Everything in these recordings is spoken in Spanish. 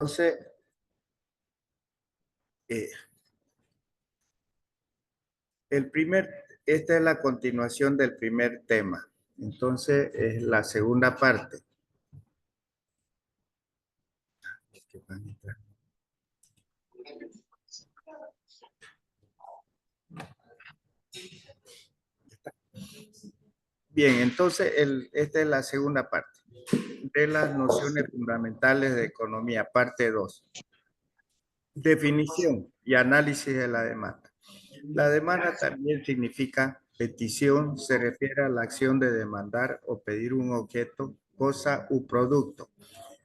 Entonces, eh, esta es la continuación del primer tema. Entonces, es la segunda parte. Bien, entonces, esta es la segunda parte de las nociones fundamentales de economía, parte 2. Definición y análisis de la demanda. La demanda también significa petición, se refiere a la acción de demandar o pedir un objeto, cosa u producto.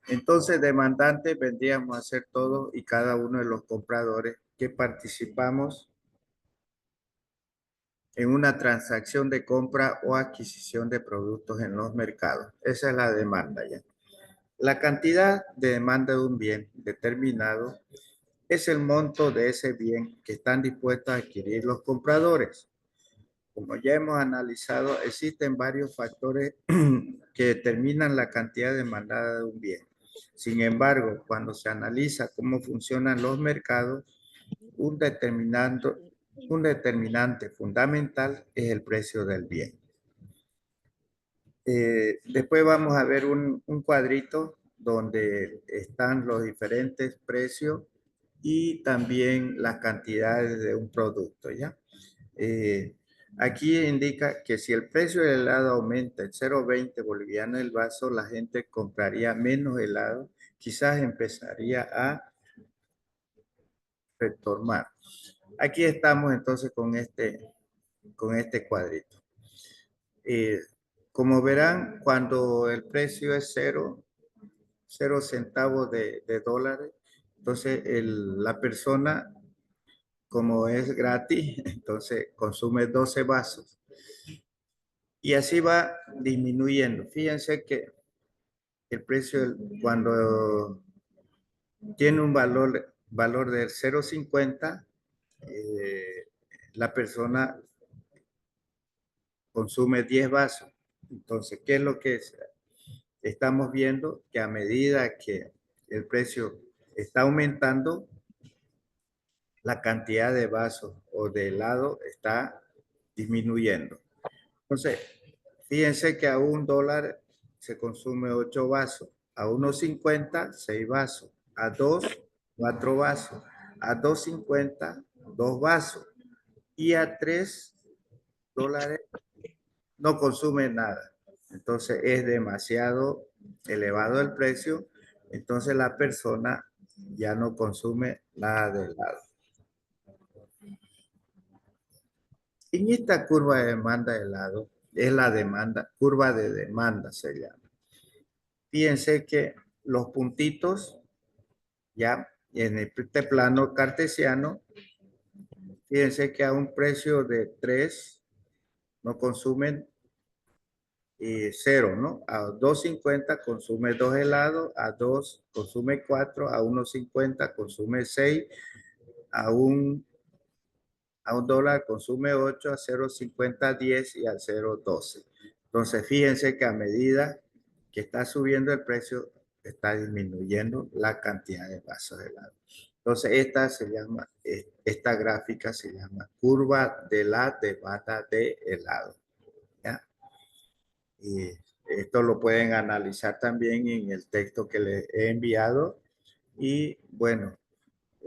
Entonces, demandantes vendríamos a ser todos y cada uno de los compradores que participamos en una transacción de compra o adquisición de productos en los mercados. Esa es la demanda ya. La cantidad de demanda de un bien determinado es el monto de ese bien que están dispuestos a adquirir los compradores. Como ya hemos analizado, existen varios factores que determinan la cantidad demandada de un bien. Sin embargo, cuando se analiza cómo funcionan los mercados, un determinante fundamental es el precio del bien. Después vamos a ver un cuadrito donde están los diferentes precios y también las cantidades de un producto, ¿ya? Aquí indica que si el precio del helado aumenta en 0,20 boliviano el vaso, la gente compraría menos helado, quizás empezaría a retomar. Aquí estamos entonces con este cuadrito. Eh, como verán, cuando el precio es cero centavos de dólares, entonces la persona, como es gratis, entonces consume 12 vasos. Y así va disminuyendo. Fíjense que el precio, cuando tiene un valor de 0,50, la persona consume 10 vasos. Entonces, ¿qué es lo que es? Estamos viendo que a medida que el precio está aumentando, la cantidad de vasos o de helado está disminuyendo. Entonces, fíjense que a $1 se consume 8 vasos, a 1,50 6 vasos, a 2 4 vasos, a 2,50 2 vasos y a $3 no consume nada. Entonces es demasiado elevado el precio, entonces la persona ya no consume nada de helado. En esta curva de demanda de helado, es la curva de demanda se llama. Fíjense que los puntitos, ya en este plano cartesiano, fíjense que a un precio de 3 no consumen 0, ¿no? A 2,50 consume 2 helados, a 2 consume 4, a 1,50 consume 6, a un dólar consume 8, a 0,50 10 y a 0,12. Entonces, fíjense que a medida que está subiendo el precio, está disminuyendo la cantidad de vasos de helado. Entonces, esta gráfica se llama curva de la demanda de helado. ¿Ya? Y esto lo pueden analizar también en el texto que les he enviado. Y bueno,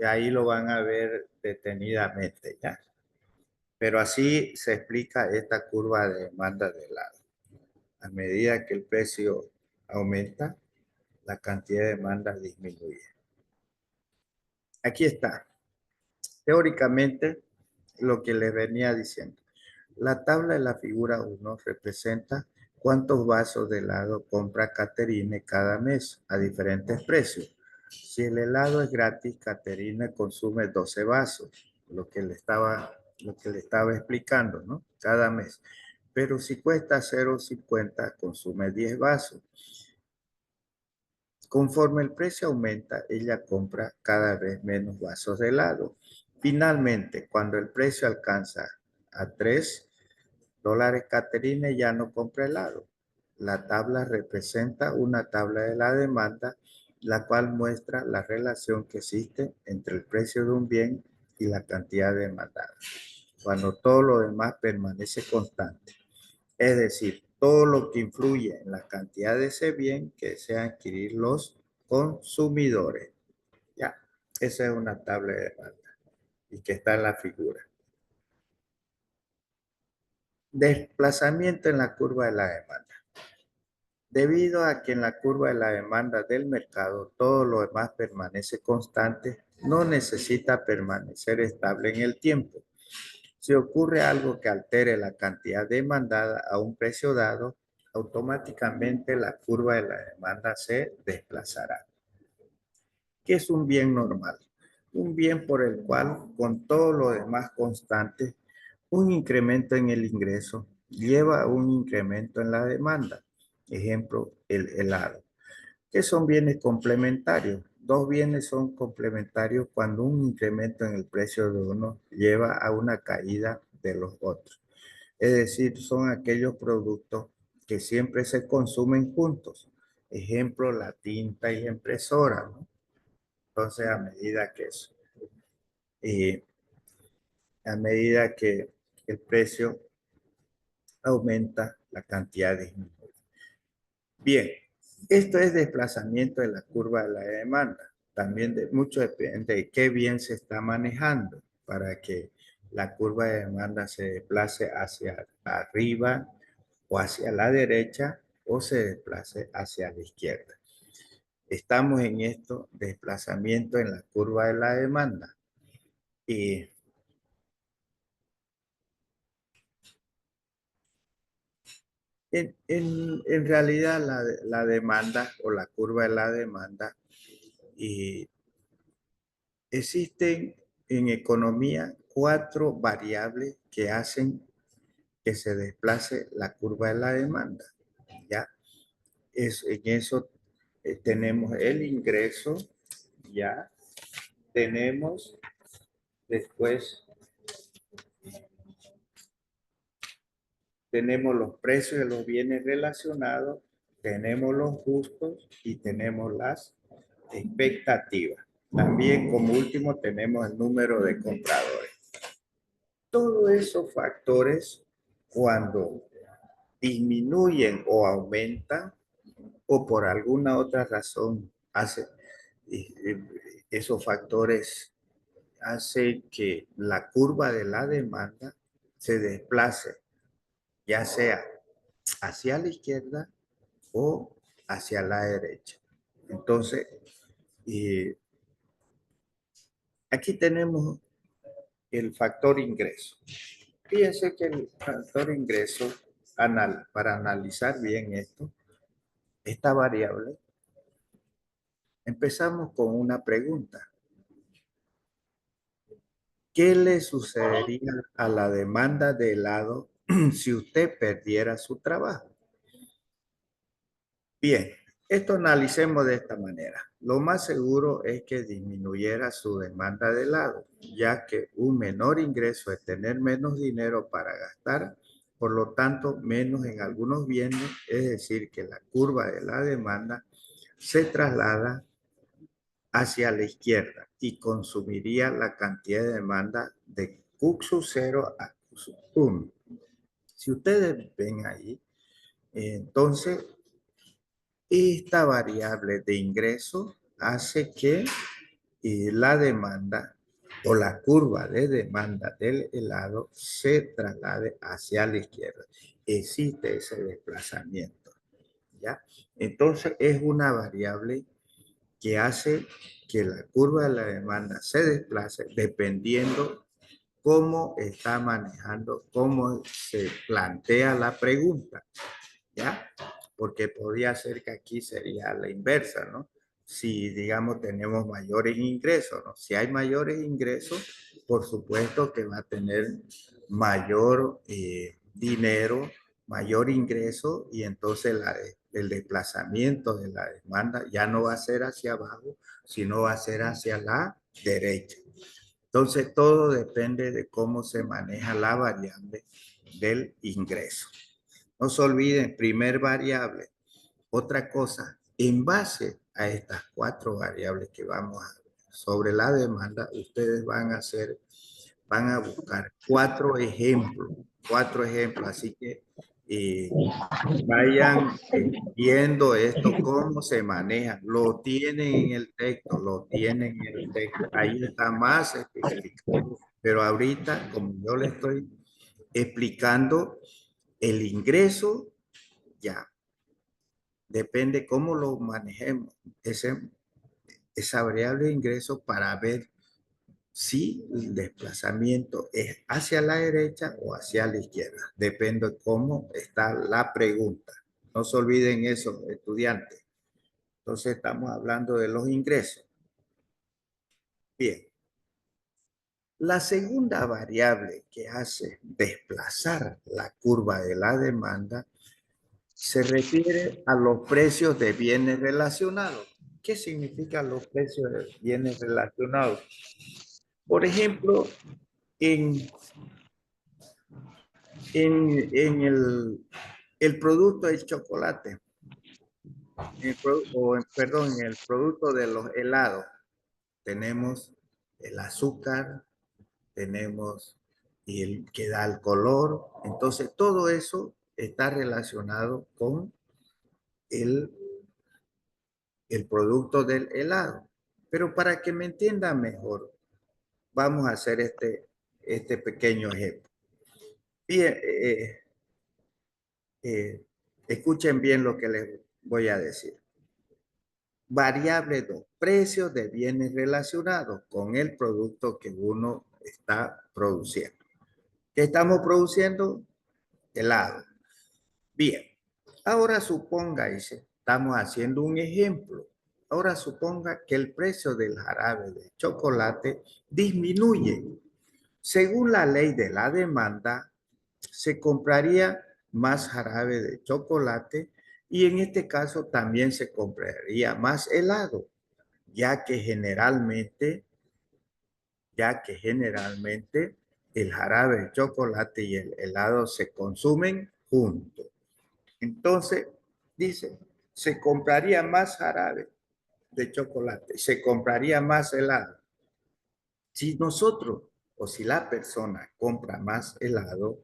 ahí lo van a ver detenidamente, ¿ya? Pero así se explica esta curva de demanda de helado. A medida que el precio aumenta, la cantidad de demanda disminuye. Aquí está. Teóricamente, lo que les venía diciendo. La tabla de la figura 1 representa cuántos vasos de helado compra Caterine cada mes a diferentes precios. Si el helado es gratis, Caterine consume 12 vasos, lo que le estaba explicando, ¿no? Cada mes. Pero si cuesta 0,50, consume 10 vasos. Conforme el precio aumenta, ella compra cada vez menos vasos de helado. Finalmente, cuando el precio alcanza a $3, Caterine ya no compra helado. La tabla representa una tabla de la demanda la cual muestra la relación que existe entre el precio de un bien y la cantidad demandada, cuando todo lo demás permanece constante. Es decir, todo lo que influye en la cantidad de ese bien que desean adquirir los consumidores. Ya, esa es una tabla de demanda y que está en la figura. Desplazamiento en la curva de la demanda. Debido a que en la curva de la demanda del mercado todo lo demás permanece constante, no necesita permanecer estable en el tiempo. Si ocurre algo que altere la cantidad demandada a un precio dado, automáticamente la curva de la demanda se desplazará. ¿Qué es un bien normal? Un bien por el cual, con todo lo demás constante, un incremento en el ingreso lleva a un incremento en la demanda. Ejemplo, el helado. ¿Qué son bienes complementarios? Dos bienes son complementarios cuando un incremento en el precio de uno lleva a una caída de los otros. Es decir, son aquellos productos que siempre se consumen juntos. Ejemplo, la tinta y la impresora, ¿no? Entonces, a medida que el precio aumenta, la cantidad disminuye. Bien, esto es desplazamiento de la curva de la demanda. También mucho depende de qué bien se está manejando para que la curva de demanda se desplace hacia arriba o hacia la derecha o se desplace hacia la izquierda. Estamos en esto, desplazamiento en la curva de la demanda. Y en realidad la demanda o la curva de la demanda y existen en economía 4 variables que hacen que se desplace la curva de la demanda. ¿Ya? En eso tenemos el ingreso, ¿ya? Tenemos después, tenemos los precios de los bienes relacionados, tenemos los gustos y tenemos las expectativas. También como último tenemos el número de compradores. Todos esos factores, cuando disminuyen o aumentan, o por alguna otra razón esos factores hacen que la curva de la demanda se desplace, ya sea hacia la izquierda o hacia la derecha. Entonces, aquí tenemos el factor ingreso. Fíjense que el factor ingreso, para analizar bien esto, esta variable, empezamos con una pregunta. ¿Qué le sucedería a la demanda de helado si usted perdiera su trabajo? Bien, esto analicemos de esta manera. Lo más seguro es que disminuyera su demanda de helado, ya que un menor ingreso es tener menos dinero para gastar, por lo tanto, menos en algunos bienes, es decir, que la curva de la demanda se traslada hacia la izquierda y consumiría la cantidad de demanda de Cuxu 0 a Cuxu 1. Si ustedes ven ahí, entonces esta variable de ingreso hace que la demanda o la curva de demanda del helado se traslade hacia la izquierda. Existe ese desplazamiento, ¿ya? Entonces es una variable que hace que la curva de la demanda se desplace dependiendo cómo está manejando, cómo se plantea la pregunta, ¿ya? Porque podría ser que aquí sería la inversa, ¿no? Si, digamos, tenemos mayores ingresos, ¿no? Si hay mayores ingresos, por supuesto que va a tener mayor dinero, mayor ingreso, y entonces el desplazamiento de la demanda ya no va a ser hacia abajo, sino va a ser hacia la derecha. Entonces, todo depende de cómo se maneja la variable del ingreso. No se olviden, primer variable. Otra cosa, en base a estas cuatro variables que vamos a ver. Sobre la demanda, ustedes van a buscar cuatro ejemplos, así que vayan viendo esto, cómo se maneja. Lo tienen en el texto, lo tienen en el texto. Ahí está más especificado. Pero ahorita, como yo le estoy explicando, el ingreso ya depende cómo lo manejemos. Esa variable de ingreso para ver si el desplazamiento es hacia la derecha o hacia la izquierda. Depende de cómo está la pregunta. No se olviden eso, estudiantes. Entonces estamos hablando de los ingresos. Bien. La segunda variable que hace desplazar la curva de la demanda se refiere a los precios de bienes relacionados. ¿Qué significan los precios de bienes relacionados? Por ejemplo, en en el producto del chocolate, perdón, en el producto de los helados, tenemos el azúcar, tenemos el que da el color, entonces todo eso está relacionado con el, el producto del helado. Pero para que me entiendan mejor, vamos a hacer este pequeño ejemplo. Bien, escuchen bien lo que les voy a decir. Variable 2, precios de bienes relacionados con el producto que uno está produciendo. ¿Qué estamos produciendo? Helado. Bien, ahora suponga, dice, estamos haciendo un ejemplo. Ahora suponga que el precio del jarabe de chocolate disminuye. Según la ley de la demanda, se compraría más jarabe de chocolate y en este caso también se compraría más helado, ya que generalmente, el jarabe de chocolate y el helado se consumen juntos. Entonces, dice, se compraría más jarabe de chocolate, se compraría más helado. Si nosotros o si la persona compra más helado,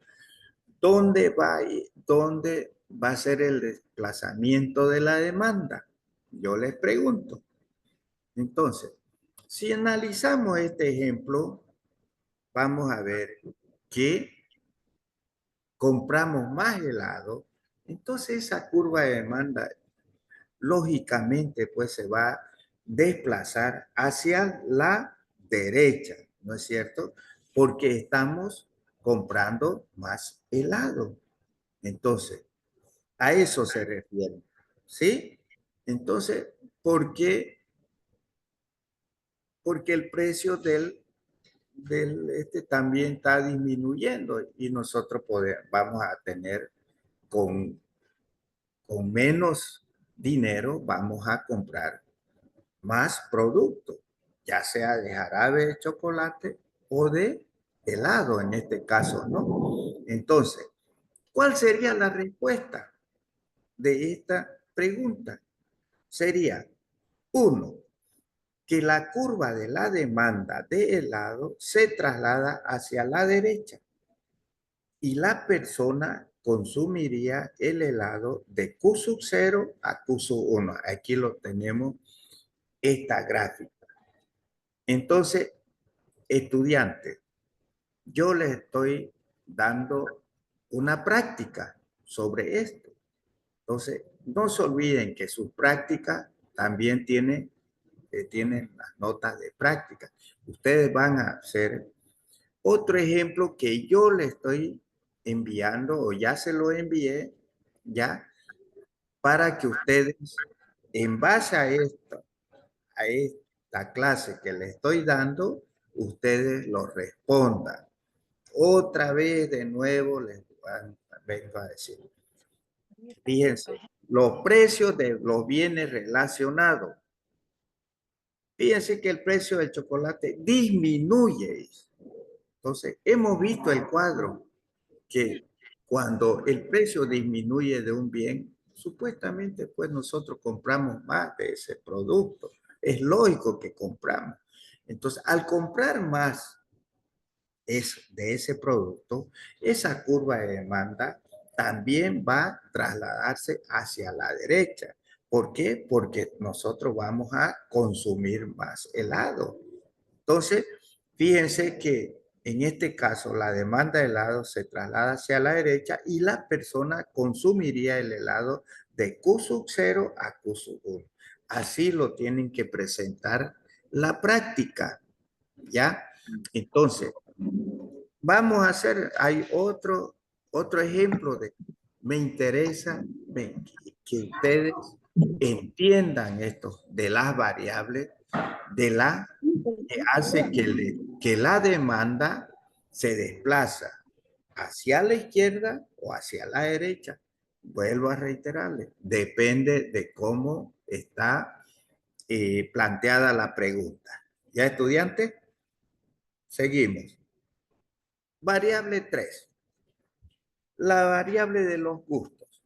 ¿dónde va a ser el desplazamiento de la demanda? Yo les pregunto. Entonces, si analizamos este ejemplo, vamos a ver que compramos más helado, entonces esa curva de demanda lógicamente pues se va a desplazar hacia la derecha, ¿no es cierto? Porque estamos comprando más helado. Entonces, a eso se refiere, ¿sí? Entonces, ¿por qué? Porque el precio del también está disminuyendo y nosotros vamos a tener con, con menos dinero, vamos a comprar más productos, ya sea de jarabe de chocolate o de helado en este caso, ¿no? Entonces, ¿cuál sería la respuesta de esta pregunta? Sería, uno, que la curva de la demanda de helado se traslada hacia la derecha y la persona consumiría el helado de Q sub 0 a Q sub 1. Aquí lo tenemos, esta gráfica. Entonces, estudiantes, yo les estoy dando una práctica sobre esto. Entonces, no se olviden que sus prácticas también tienen las notas de práctica. Ustedes van a hacer otro ejemplo que yo le estoy enviando o ya se lo envié, ya, para que ustedes, en base a esta clase que le estoy dando, ustedes lo respondan. Otra vez, de nuevo, vengo a decir. Fíjense, los precios de los bienes relacionados. Fíjense que el precio del chocolate disminuye. Entonces, hemos visto el cuadro que cuando el precio disminuye de un bien, supuestamente pues nosotros compramos más de ese producto. Es lógico que compramos. Entonces, al comprar más de ese producto, esa curva de demanda también va a trasladarse hacia la derecha. ¿Por qué? Porque nosotros vamos a consumir más helado. Entonces, fíjense que en este caso la demanda de helado se traslada hacia la derecha y la persona consumiría el helado de Q sub 0 a Q sub 1. Así lo tienen que presentar la práctica, ¿ya? Entonces, vamos a hacer, hay otro ejemplo de, me interesa que ustedes entiendan esto de las variables, de la que hace que la demanda se desplaza hacia la izquierda o hacia la derecha. Vuelvo a reiterarle, depende de cómo está planteada la pregunta. ¿Ya, estudiantes? Seguimos. Variable 3. La variable de los gustos.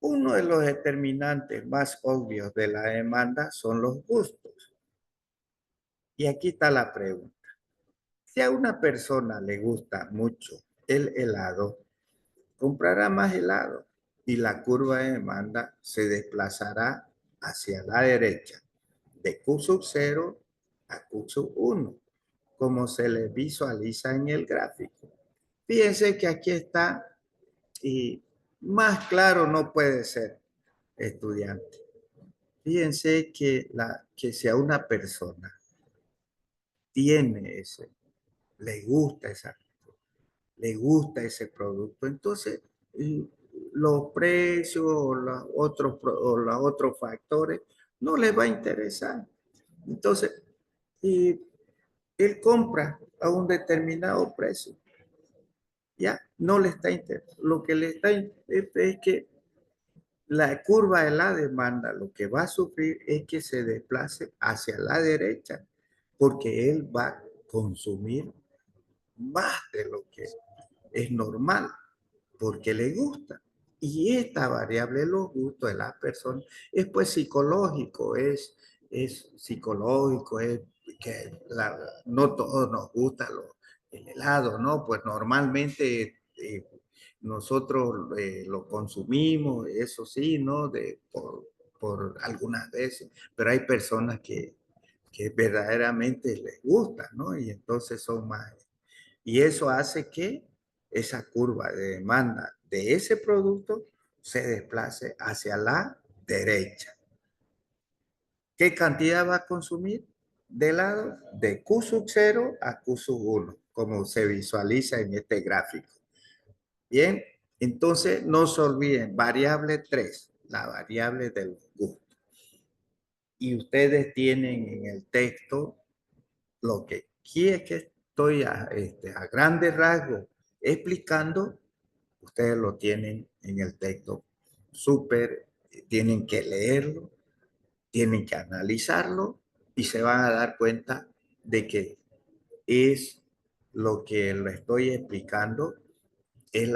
Uno de los determinantes más obvios de la demanda son los gustos. Y aquí está la pregunta. Si a una persona le gusta mucho el helado, comprará más helado y la curva de demanda se desplazará hacia la derecha, de Q sub 0 a Q sub 1, como se le visualiza en el gráfico. Fíjense que aquí está, y más claro no puede ser, estudiante. Fíjense que si a una persona tiene le gusta le gusta ese producto, entonces los precios o los otros factores no les va a interesar. Entonces, él compra a un determinado precio. Ya no le está interesando. Lo que le está es que la curva de la demanda lo que va a sufrir es que se desplace hacia la derecha, porque él va a consumir más de lo que es normal, porque le gusta. Y esta variable, los gustos de las personas, es pues psicológico, es psicológico, es que no todos nos gusta el helado, ¿no? Pues normalmente nosotros lo consumimos, eso sí, ¿no? Por algunas veces, pero hay personas que verdaderamente les gusta, ¿no? Y entonces son más. Y eso hace que esa curva de demanda de ese producto se desplace hacia la derecha. ¿Qué cantidad va a consumir? De lado de Q sub 0 a Q sub 1, como se visualiza en este gráfico. Bien, entonces no se olviden, variable 3, la variable del gusto. Y ustedes tienen en el texto lo que aquí es que estoy a grandes rasgos explicando, ustedes lo tienen en el texto súper, tienen que leerlo, tienen que analizarlo y se van a dar cuenta de que es lo que lo estoy explicando, es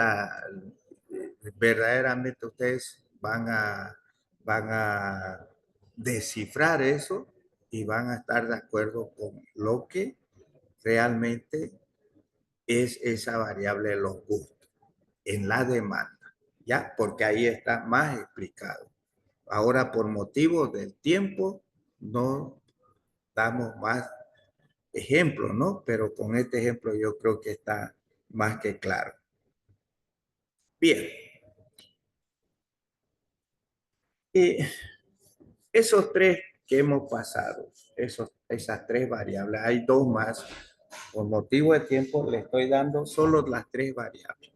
verdaderamente ustedes van a descifrar eso y van a estar de acuerdo con lo que realmente es esa variable de los gustos en la demanda, ¿ya? Porque ahí está más explicado. Ahora, por motivo del tiempo, no damos más ejemplos, ¿no? Pero con este ejemplo yo creo que está más que claro. Bien. Y esos tres que hemos pasado, esas tres variables, hay dos más. Por motivo de tiempo le estoy dando solo las tres variables.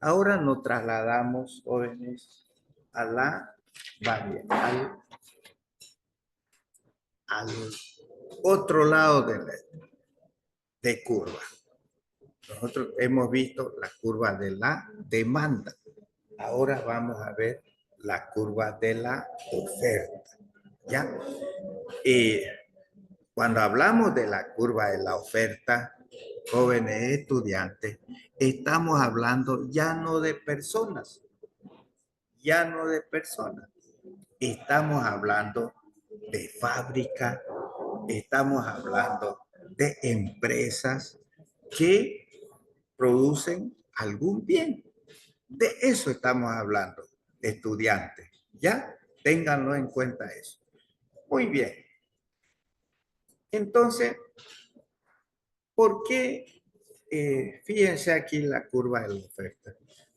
Ahora nos trasladamos, jóvenes, a la variable, al otro lado de curva. Nosotros hemos visto la curva de la demanda. Ahora vamos a ver la curva de la oferta. ¿Ya? Y cuando hablamos de la curva de la oferta, jóvenes estudiantes, estamos hablando ya no de personas, ya no de personas. Estamos hablando de fábrica, estamos hablando de empresas que producen algún bien. De eso estamos hablando, estudiantes. ¿Ya? Ténganlo en cuenta eso. Muy bien. Entonces, ¿por qué? Fíjense aquí la curva de la oferta.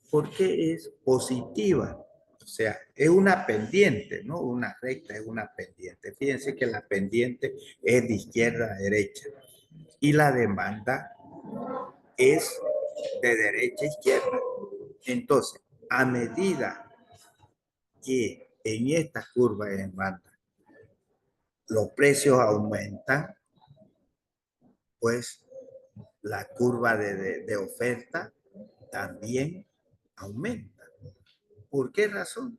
¿Por qué es positiva? O sea, es una pendiente, ¿no? Una recta es una pendiente. Fíjense que la pendiente es de izquierda a derecha y la demanda es de derecha a izquierda. Entonces, a medida que en esta curva de demanda los precios aumentan, pues la curva de oferta también aumenta. ¿Por qué razón?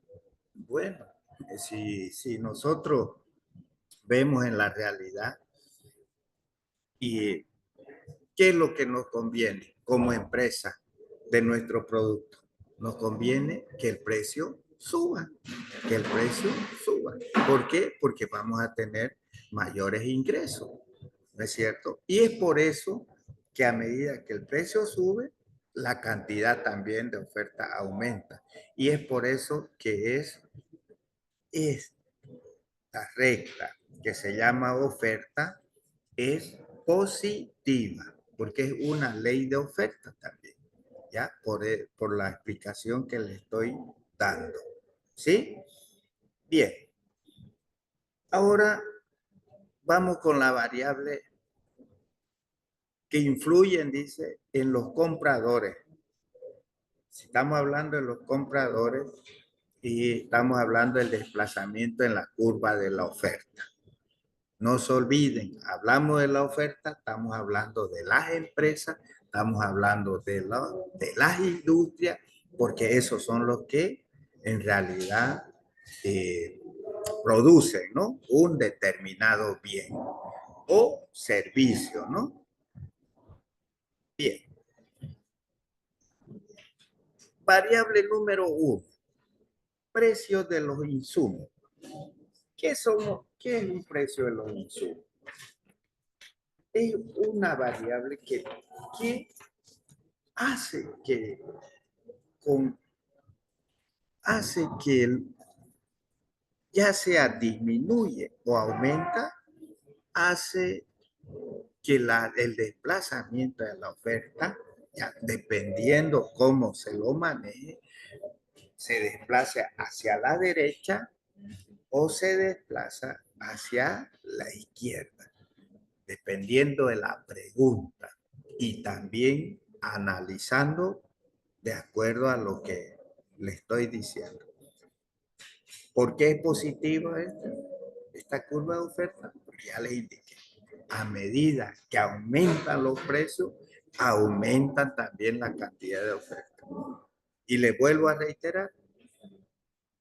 Bueno, si nosotros vemos en la realidad y qué es lo que nos conviene como empresa de nuestro producto, nos conviene que el precio suba, que el precio suba. ¿Por qué? Porque vamos a tener mayores ingresos, ¿no es cierto? Y es por eso que a medida que el precio sube, la cantidad también de oferta aumenta. Y es por eso que es esta recta que se llama oferta es positiva, porque es una ley de oferta también, ¿ya? Por la explicación que le estoy dando. ¿Sí? Bien. Ahora vamos con la variable que influyen, dice, en los compradores. Si estamos hablando de los compradores y estamos hablando del desplazamiento en la curva de la oferta. No se olviden, hablamos de la oferta, estamos hablando de las empresas, estamos hablando de las industrias, porque esos son los que en realidad producen, ¿no? Un determinado bien o servicio, ¿no? Bien. Variable número 1, precios de los insumos. ¿Qué es un precio de los insumos? Es una variable que hace que con hace que ya sea disminuye o aumenta, hace que el desplazamiento de la oferta, ya, dependiendo cómo se lo maneje, se desplace hacia la derecha o se desplaza hacia la izquierda, dependiendo de la pregunta y también analizando de acuerdo a lo que le estoy diciendo. ¿Por qué es positiva esta curva de oferta? Porque ya les indiqué, a medida que aumentan los precios, aumentan también la cantidad de oferta. Y les vuelvo a reiterar,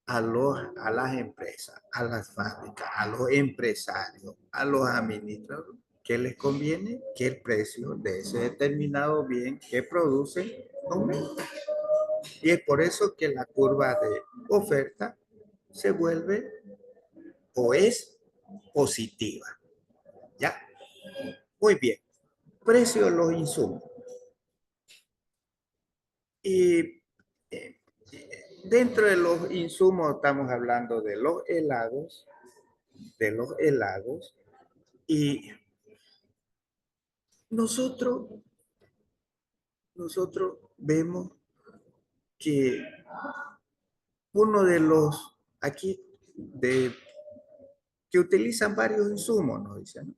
a las empresas, a las fábricas, a los empresarios, a los administradores, ¿qué les conviene? Que el precio de ese determinado bien que producen aumente. Y es por eso que la curva de oferta se vuelve o es positiva. ¿Ya? Muy bien. Precio de los insumos. Y dentro de los insumos estamos hablando de los helados, y nosotros, nosotros vemos que uno de los aquí que utilizan varios insumos, nos dicen, ¿no?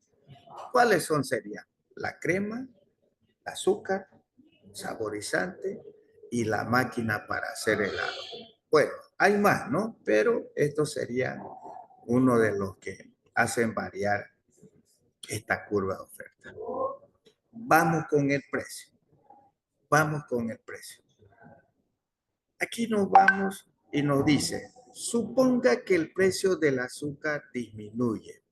¿Cuáles son? Serían la crema, el azúcar, saborizante y la máquina para hacer helado. Bueno, hay más, ¿no? Pero esto sería uno de los que hacen variar esta curva de oferta. Vamos con el precio. Vamos con el precio. Aquí nos vamos y nos dice, suponga que el precio del azúcar disminuye.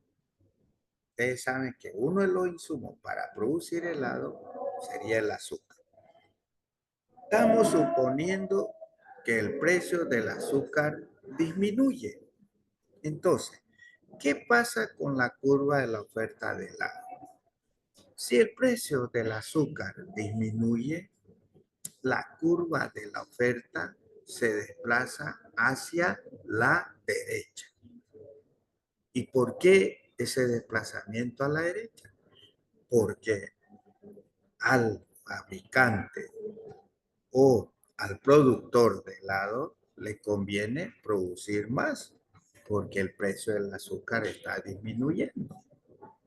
Ustedes saben que uno de los insumos para producir helado sería el azúcar. Estamos suponiendo que el precio del azúcar disminuye. Entonces, ¿qué pasa con la curva de la oferta de helado? Si el precio del azúcar disminuye, la curva de la oferta se desplaza hacia la derecha. ¿Y por qué ese desplazamiento a la derecha? Porque al fabricante o al productor de helado le conviene producir más porque el precio del azúcar está disminuyendo.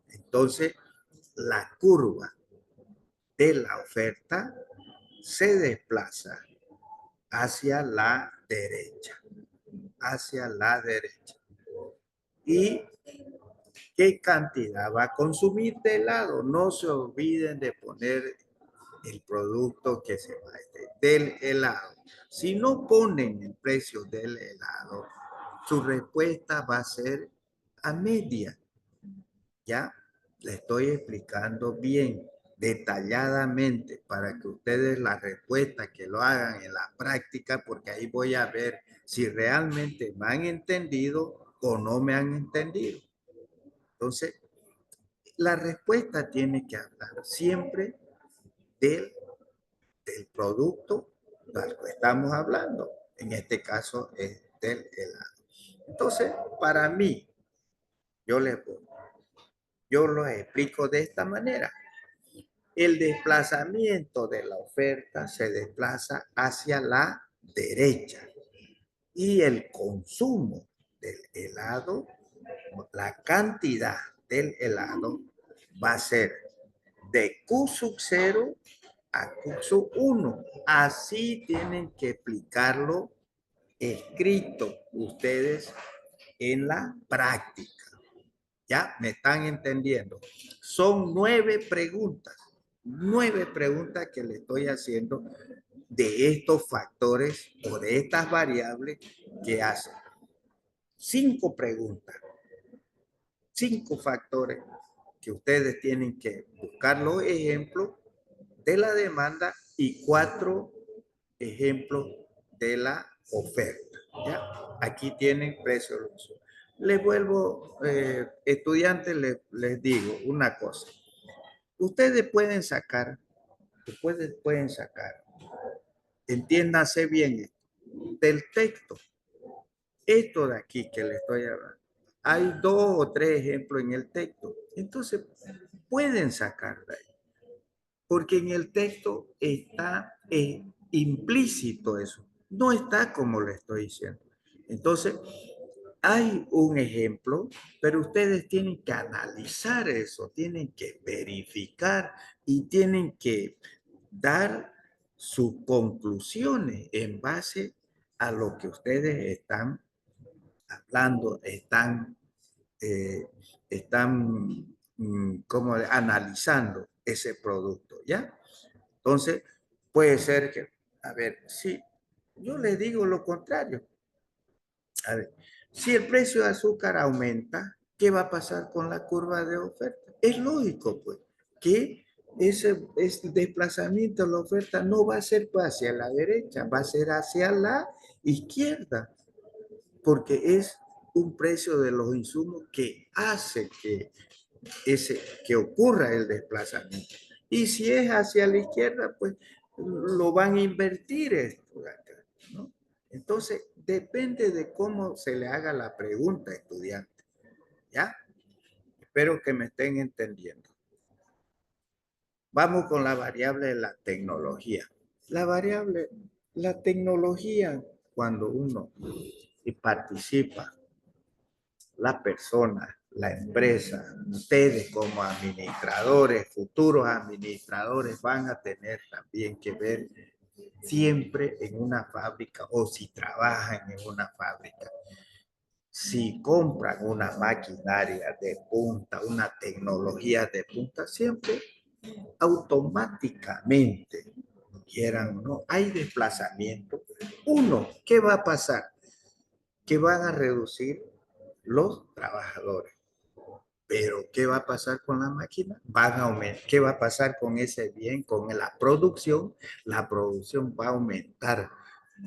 Entonces, la curva de la oferta se desplaza hacia la derecha, hacia la derecha. ¿Y qué cantidad va a consumir de helado? No se olviden de poner el producto que se va del helado. Si no ponen el precio del helado, su respuesta va a ser a media. ¿Ya? Le estoy explicando bien, detalladamente, para que ustedes la respuesta que lo hagan en la práctica, porque ahí voy a ver si realmente me han entendido o no me han entendido. Entonces, la respuesta tiene que hablar siempre del, del producto del que estamos hablando. En este caso es del helado. Entonces, para mí, yo lo explico de esta manera. El desplazamiento de la oferta se desplaza hacia la derecha y el consumo del helado, la cantidad del helado va a ser de Q sub 0 a Q sub 1. Así tienen que explicarlo escrito ustedes en la práctica. ¿Ya? ¿Me están entendiendo? Son 9 preguntas que le estoy haciendo de estos factores o de estas variables que hacen. 5 preguntas, 5 factores que ustedes tienen que buscar los ejemplos de la demanda y 4 ejemplos de la oferta. ¿Ya? Aquí tienen precio. Les vuelvo, estudiantes, les digo una cosa. Ustedes pueden sacar, entiéndase bien, del texto, esto de aquí que le estoy hablando. Hay 2 o 3 ejemplos en el texto. Entonces, pueden sacar de ahí. Porque en el texto está implícito eso. No está como le estoy diciendo. Entonces, hay un ejemplo, pero ustedes tienen que analizar eso, tienen que verificar y tienen que dar sus conclusiones en base a lo que ustedes están hablando, eh, están como analizando ese producto, ¿ya? Entonces, puede ser que, a ver, si yo les digo lo contrario, a ver, si el precio de azúcar aumenta, ¿qué va a pasar con la curva de oferta? Es lógico, pues, que ese desplazamiento de la oferta no va a ser hacia la derecha, va a ser hacia la izquierda, porque es un precio de los insumos que hace que ocurra el desplazamiento. Y si es hacia la izquierda, pues lo van a invertir esto, ¿no? Entonces, depende de cómo se le haga la pregunta, estudiante. ¿Ya? Espero que me estén entendiendo. Vamos con la variable de la tecnología. La tecnología, cuando uno participa, la persona, la empresa, ustedes como administradores, futuros administradores, van a tener también que ver siempre en una fábrica o si trabajan en una fábrica. Si compran una maquinaria de punta, una tecnología de punta, siempre automáticamente, quieran o no, hay desplazamiento. Uno, ¿qué va a pasar? Que van a reducir los trabajadores. Pero, ¿qué va a pasar con la máquina? Van a aumentar. ¿Qué va a pasar con ese bien, con la producción? La producción va a aumentar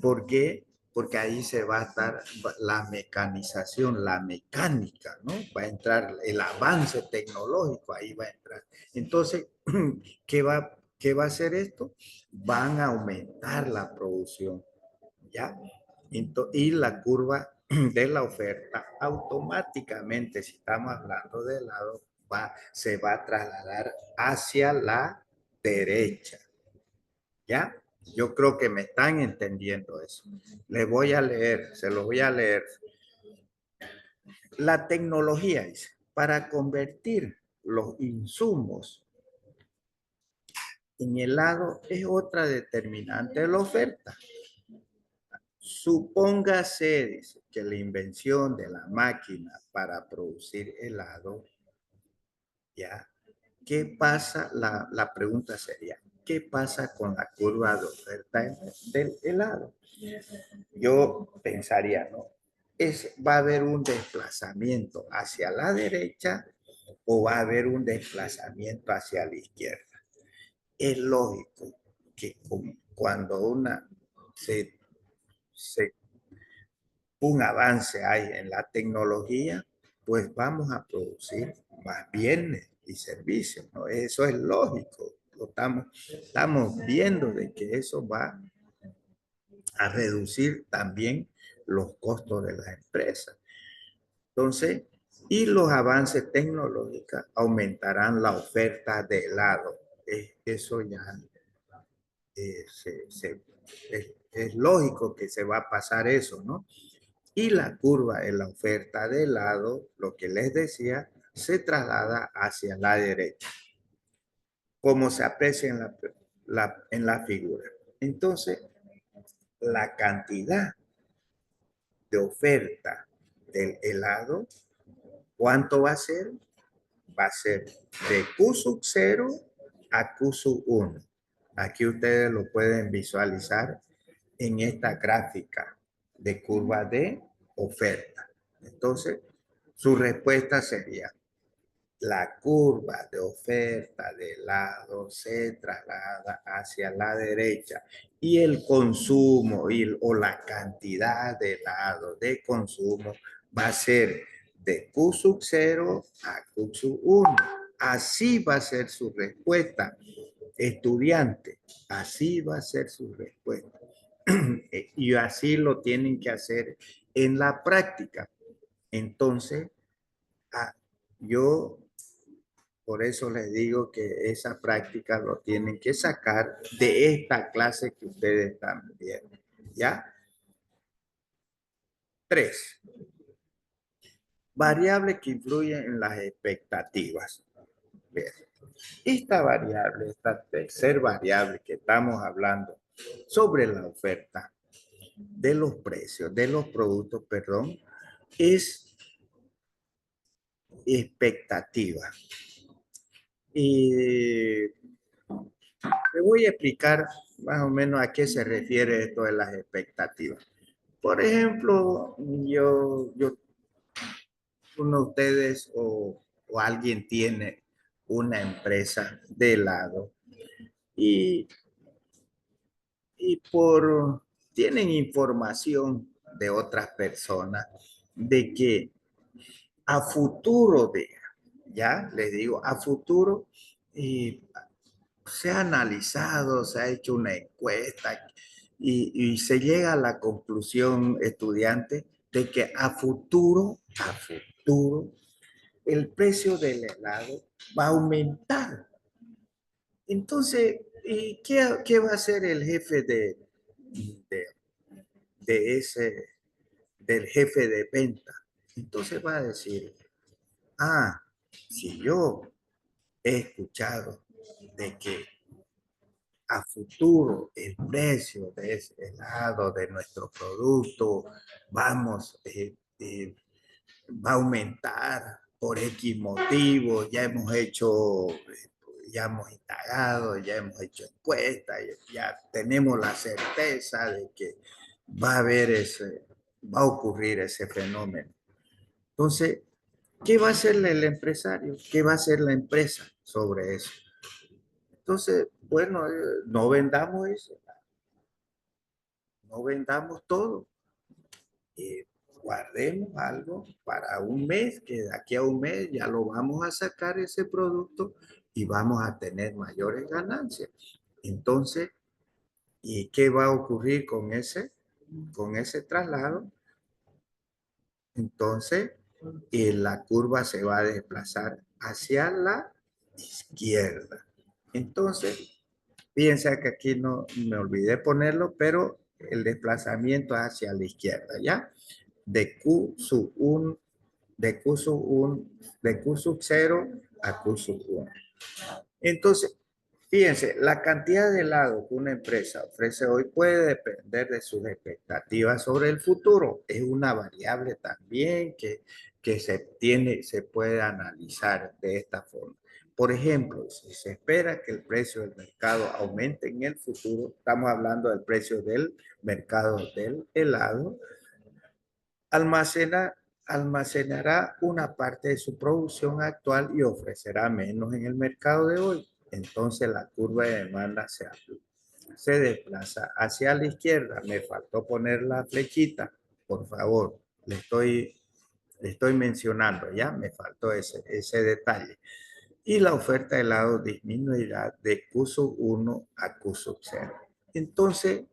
¿Por qué? Porque ahí se va a estar la mecanización, la mecánica, ¿no? Va a entrar el avance tecnológico, ahí va a entrar. Entonces, qué va a hacer esto? Van a aumentar la producción, ¿ya? Y la curva de la oferta automáticamente, si estamos hablando de lado, se va a trasladar hacia la derecha, ¿ya? Yo creo que me están entendiendo eso. Les voy a leer, se los voy a leer. La tecnología dice, para convertir los insumos en helado es otra determinante de la oferta. Supóngase, dice, que la invención de la máquina para producir helado, ¿ya? ¿Qué pasa? La pregunta sería, ¿qué pasa con la curva de oferta del helado? Yo pensaría, ¿no? Va a haber un desplazamiento hacia la derecha o va a haber un desplazamiento hacia la izquierda. Es lógico que cuando se un avance hay en la tecnología, pues vamos a producir más bienes y servicios, ¿no? Eso es lógico. Estamos viendo de que eso va a reducir también los costos de las empresas. Entonces, y los avances tecnológicos aumentarán la oferta de helado. Eso ya es lógico que se va a pasar eso, ¿no? Y la curva en la oferta de helado, lo que les decía, se traslada hacia la derecha, como se aprecia en la figura. Entonces, la cantidad de oferta del helado, ¿cuánto va a ser? Va a ser de Q sub 0 a Q sub 1. Aquí ustedes lo pueden visualizar en esta gráfica de curva de oferta. Entonces, su respuesta sería, la curva de oferta de lado se traslada hacia la derecha y el consumo o la cantidad de helado de consumo va a ser de Q sub 0 a Q sub 1. Así va a ser su respuesta, estudiante. Así va a ser su respuesta. Y así lo tienen que hacer en la práctica. Entonces, yo por eso les digo que esa práctica lo tienen que sacar de esta clase que ustedes están viendo. ¿Ya? 3. Variables que influyen en las expectativas. Bien. Esta variable, esta tercera variable que estamos hablando sobre la oferta de los precios, de los productos, perdón, es expectativa. Y te voy a explicar más o menos a qué se refiere esto de las expectativas. Por ejemplo, uno de ustedes o alguien tiene una empresa de helado y, tienen información de otras personas de que a futuro ya les digo, a futuro, y se ha analizado, se ha hecho una encuesta y se llega a la conclusión, estudiante, de que a futuro, el precio del helado va a aumentar. Entonces, ¿qué va a hacer el jefe de, de del jefe de venta? Entonces va a decir, si yo he escuchado de que a futuro el precio de ese helado, de nuestro producto, va a aumentar por X motivo, ya hemos indagado, ya hemos hecho encuestas, ya tenemos la certeza de que va a ocurrir ese fenómeno. Entonces, ¿qué va a hacer el empresario? ¿Qué va a hacer la empresa sobre eso? Entonces, bueno, no vendamos eso, no vendamos todo. Guardemos algo para un mes, que de aquí a un mes ya lo vamos a sacar ese producto y vamos a tener mayores ganancias. Entonces, ¿y qué va a ocurrir con ese traslado? Entonces, la curva se va a desplazar hacia la izquierda. Entonces, fíjense que aquí no me olvidé ponerlo, pero el desplazamiento hacia la izquierda, ¿ya? De Q sub 1, de Q sub 1, de Q sub 0 a Q sub 1. Entonces, fíjense, la cantidad de helado que una empresa ofrece hoy puede depender de sus expectativas sobre el futuro. Es una variable también que se puede analizar de esta forma. Por ejemplo, si se espera que el precio del mercado aumente en el futuro, estamos hablando del precio del mercado del helado, almacenará una parte de su producción actual y ofrecerá menos en el mercado de hoy. Entonces la curva de demanda se desplaza hacia la izquierda. Me faltó poner la flechita, por favor. Le estoy mencionando, ya me faltó ese detalle. Y la oferta de helado disminuirá de Q sub 1 a Q sub 0. Entonces,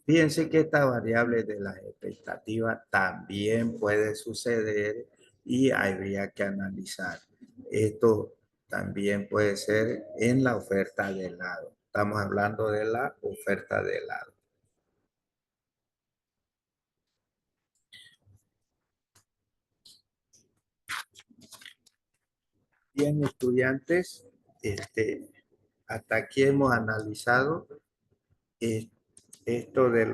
fíjense que esta variable de las expectativas también puede suceder y habría que analizar. Esto también puede ser en la oferta de helado. Estamos hablando de la oferta de helado. Bien, estudiantes, hasta aquí hemos analizado eh, esto de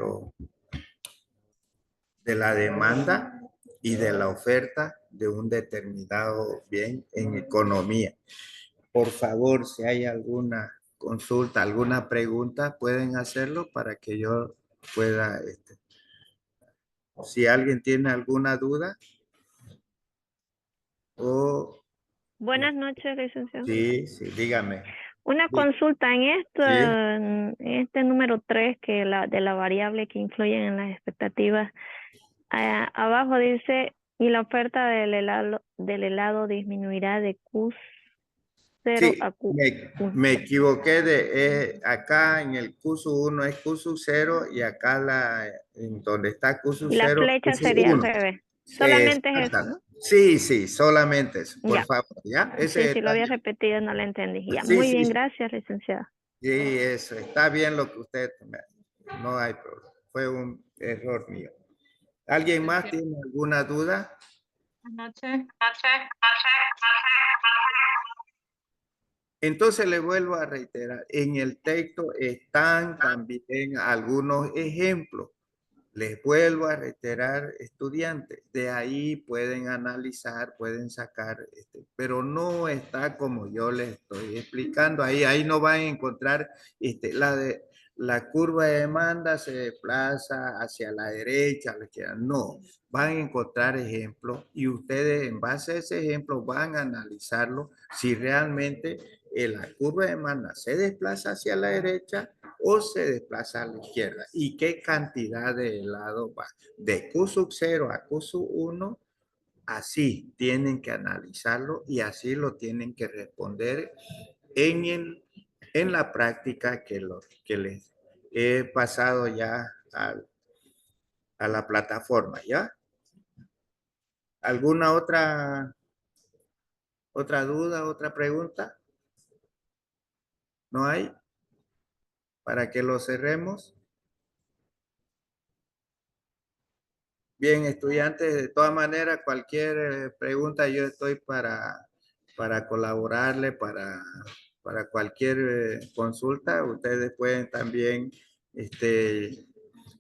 la demanda y de la oferta de un determinado bien en economía. Por favor, si hay alguna consulta, alguna pregunta, pueden hacerlo para que yo pueda, si alguien tiene alguna duda o, Buenas noches, licenciado. sí, sí, dígame. Una Sí, consulta sí, en este número 3 que de la variable que influyen en las expectativas. Abajo dice, y la oferta del helado disminuirá de Q0 sí, a Q1. me equivoqué acá en el curso 1 es curso 0 y acá en donde está curso Y la 0, flecha curso sería al 1. revés. Solamente es eso, Exacto. ¿no? Sí, sí, solamente eso, por Ya. favor, ¿ya? Ese Sí, sí, lo había detalle. repetido, no lo entendí. Ya, Sí, muy bien, sí, gracias, licenciada. sí, eso, está bien lo que usted, no hay problema, fue un error mío. ¿Alguien más Licenciado, tiene alguna duda? buenas noches. Entonces le vuelvo a reiterar, en el texto están también algunos ejemplos. Les vuelvo a reiterar, estudiantes, de ahí pueden analizar, pueden sacar, pero no está como yo les estoy explicando. Ahí no van a encontrar la curva de demanda se desplaza hacia la derecha, a la izquierda. No, van a encontrar ejemplos y ustedes en base a ese ejemplo van a analizarlo si realmente la curva de demanda se desplaza hacia la derecha o se desplaza a la izquierda y qué cantidad de helado va de Q sub 0 a Q sub 1. Así tienen que analizarlo y así lo tienen que responder en la práctica que les he pasado ya a la plataforma, ¿ya? ¿Alguna otra duda, otra pregunta? ¿No hay? ¿Para que lo cerremos? Bien, estudiantes, de todas maneras, cualquier pregunta yo estoy para colaborarle, para cualquier consulta. Ustedes pueden también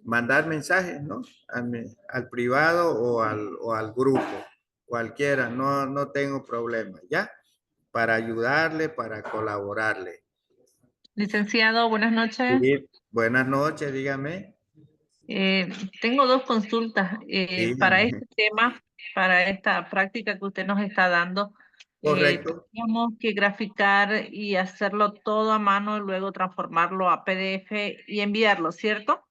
mandar mensajes, ¿no? Al privado o al grupo, cualquiera, no tengo problema, ¿ya? Para ayudarle, para colaborarle. Licenciado, buenas noches. Sí, buenas noches, dígame. Eh, Tengo dos consultas para Dígame. este tema, para esta práctica que usted nos está dando. Correcto. Teníamos que graficar y hacerlo todo a mano y luego transformarlo a PDF y enviarlo, ¿cierto?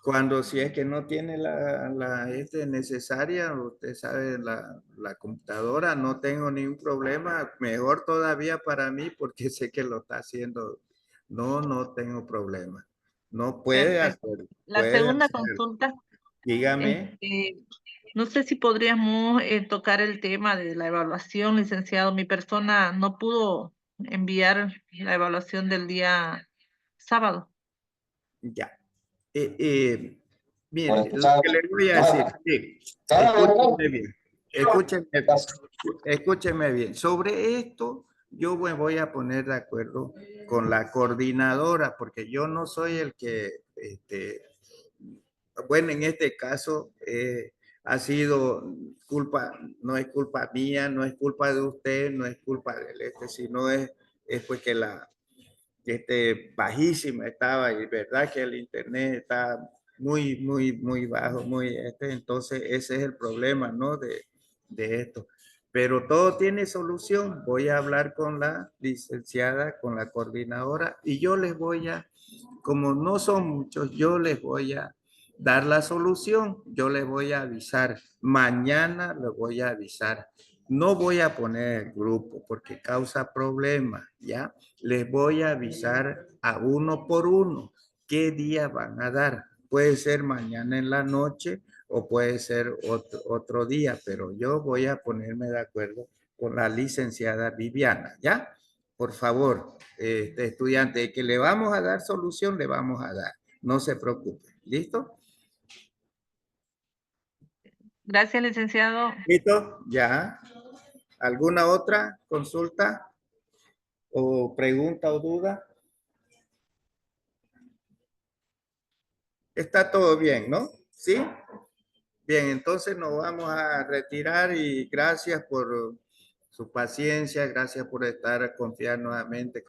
Cuando si es que no tiene la necesaria, usted sabe, la computadora, no tengo ningún problema. Mejor todavía para mí porque sé que lo está haciendo. No tengo problema. No puede Perfecto. hacerlo. La Puede segunda hacerlo. consulta, Dígame. no sé si podríamos tocar el tema de la evaluación, licenciado. Mi persona no pudo enviar la evaluación del día sábado. Ya. Mire, lo que le voy a decir, sí, escúcheme bien, escúcheme, escúcheme bien. Sobre esto, yo me voy a poner de acuerdo con la coordinadora, porque yo no soy el que, bueno, en este caso ha sido culpa, no es culpa mía, no es culpa de usted, no es culpa del sino es porque bajísima estaba y verdad que el internet está muy bajo, entonces ese es el problema, ¿no? De esto. Pero todo tiene solución. Voy a hablar con la licenciada, con la coordinadora y yo les voy a, como no son muchos, yo les voy a dar la solución. Yo les voy a avisar. Mañana les voy a avisar. No voy a poner el grupo porque causa problemas, ¿ya? Les voy a avisar a uno por uno qué día van a dar. Puede ser mañana en la noche o puede ser otro día, pero yo voy a ponerme de acuerdo con la licenciada Viviana, ¿ya? Por favor, estudiante, que le vamos a dar solución, le vamos a dar. No se preocupe. ¿Listo? Gracias, licenciado. ¿Listo? ¿Ya? ¿Alguna otra consulta o pregunta o duda? Está todo bien, ¿no? ¿Sí? Bien, entonces nos vamos a retirar y gracias por su paciencia, gracias por estar confiar nuevamente.